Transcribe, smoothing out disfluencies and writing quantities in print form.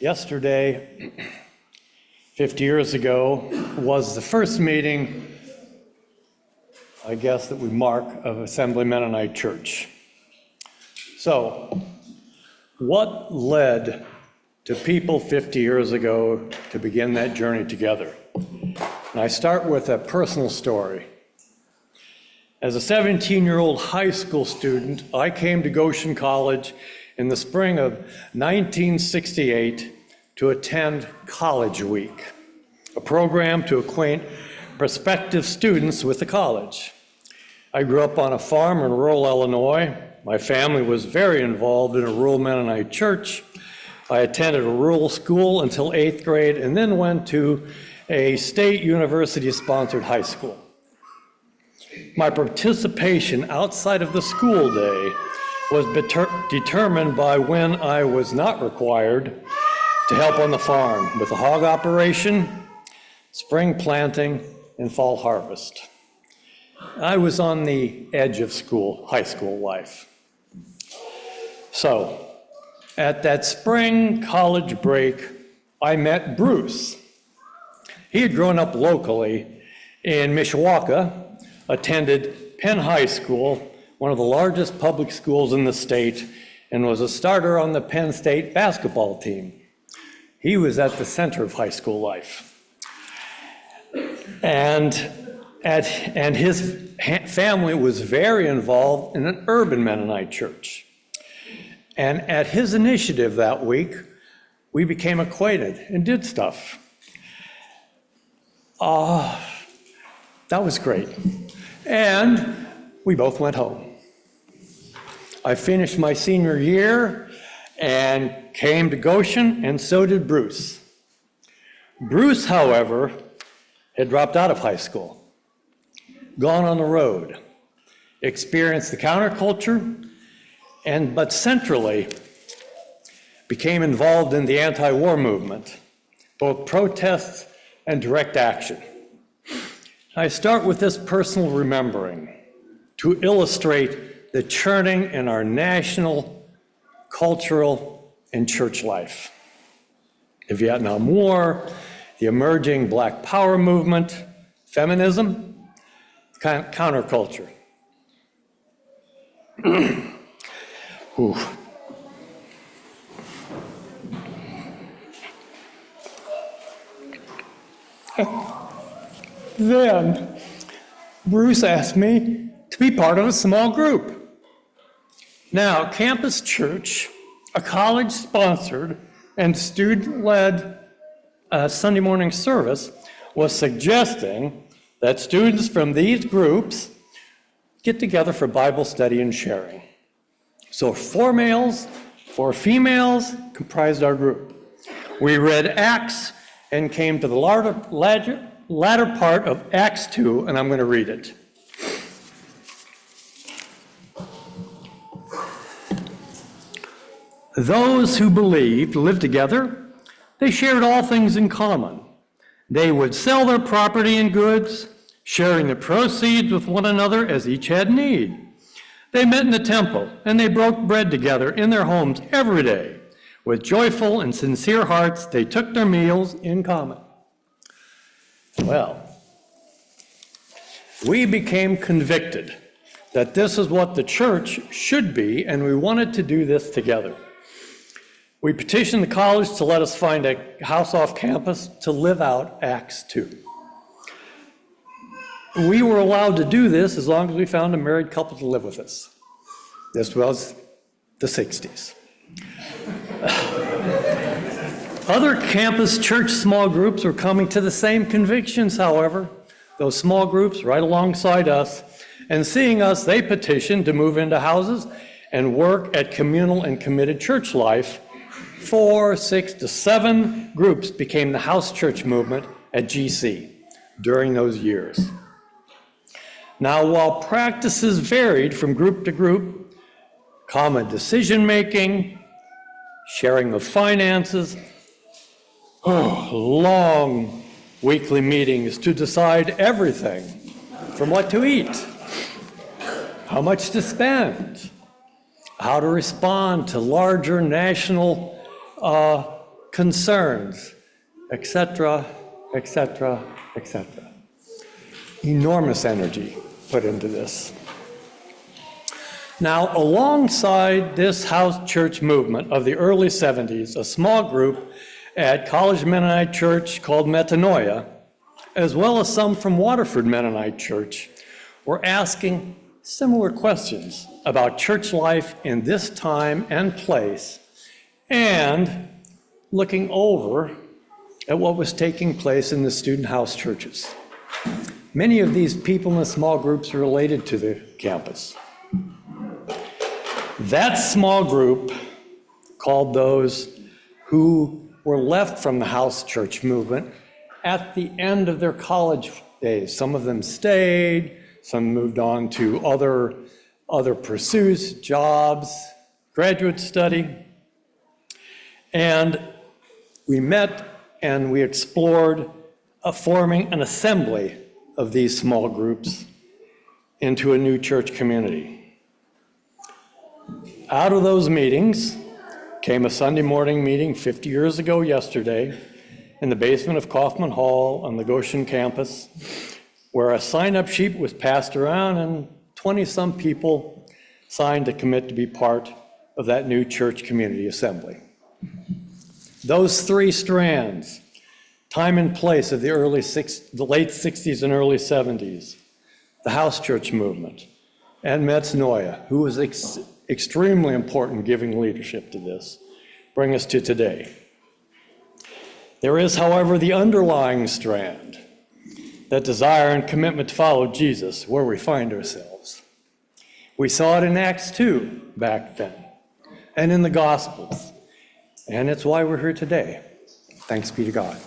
Yesterday, 50 years ago, was the first meeting, I guess, that we mark of Assembly Mennonite Church. So, what led to people 50 years ago to begin that journey together? And I start with a personal story. As a 17-year-old high school student, I came to Goshen College in the spring of 1968 to attend College Week, a program to acquaint prospective students with the college. I grew up on a farm in rural Illinois. My family was very involved in a rural Mennonite church. I attended a rural school until 8th grade and then went to a state university-sponsored high school. My participation outside of the school day was determined by when I was not required to help on the farm with the hog operation, spring planting, and fall harvest. I was on the edge of high school life. So, at that spring college break, I met Bruce. He had grown up locally in Mishawaka, attended Penn High School, one of the largest public schools in the state, and was a starter on the Penn State basketball team. He was at the center of high school life. And his family was very involved in an urban Mennonite church. And at his initiative that week, we became acquainted and did stuff. That was great. And we both went home. I finished my senior year and came to Goshen, and so did Bruce. Bruce, however, had dropped out of high school, gone on the road, experienced the counterculture, but centrally became involved in the anti-war movement, both protests and direct action. I start with this personal remembering to illustrate the churning in our national, cultural, and church life. The Vietnam War, the emerging Black Power movement, feminism, counterculture. Then, Bruce asked me to be part of a small group. Now, Campus Church, a college-sponsored and student-led Sunday morning service, was suggesting that students from these groups get together for Bible study and sharing. So 4 males, 4 females comprised our group. We read Acts and came to the latter part of Acts 2, and I'm going to read it. Those who believed lived together. They shared all things in common. They would sell their property and goods, sharing the proceeds with one another as each had need. They met in the temple, and they broke bread together in their homes every day. With joyful and sincere hearts, they took their meals in common. Well, we became convicted that this is what the church should be, and we wanted to do this together. We petitioned the college to let us find a house off campus to live out Acts 2. We were allowed to do this as long as we found a married couple to live with us. This was the 60s. Other campus church small groups were coming to the same convictions, however. Those small groups right alongside us, and seeing us, they petitioned to move into houses and work at communal and committed church life. 4, 6 to 7 groups became the house church movement at GC during those years. Now, while practices varied from group to group, common decision-making, sharing of finances, long weekly meetings to decide everything from what to eat, how much to spend, how to respond to larger national concerns, etc., etc., etc. Enormous energy put into this. Now, alongside this house church movement of the early 70s, a small group at College Mennonite Church called Metanoia, as well as some from Waterford Mennonite Church, were asking similar questions about church life in this time and place, and looking over at what was taking place in the student house churches. Many of these people in the small groups are related to the campus. That small group called those who were left from the house church movement at the end of their college days. Some of them stayed, some moved on to other pursuits, jobs, graduate study. And we met and we explored forming an assembly of these small groups into a new church community. Out of those meetings came a Sunday morning meeting 50 years ago yesterday in the basement of Kaufman Hall on the Goshen campus, where a sign-up sheet was passed around and 20-some people signed to commit to be part of that new church community assembly. Those three strands, time and place of the late 60s and early 70s, the house church movement, and Metanoia, who was extremely important giving leadership to this, bring us to today. There is, however, the underlying strand, that desire and commitment to follow Jesus where we find ourselves. We saw it in Acts 2 back then, and in the Gospels, and it's why we're here today. Thanks be to God.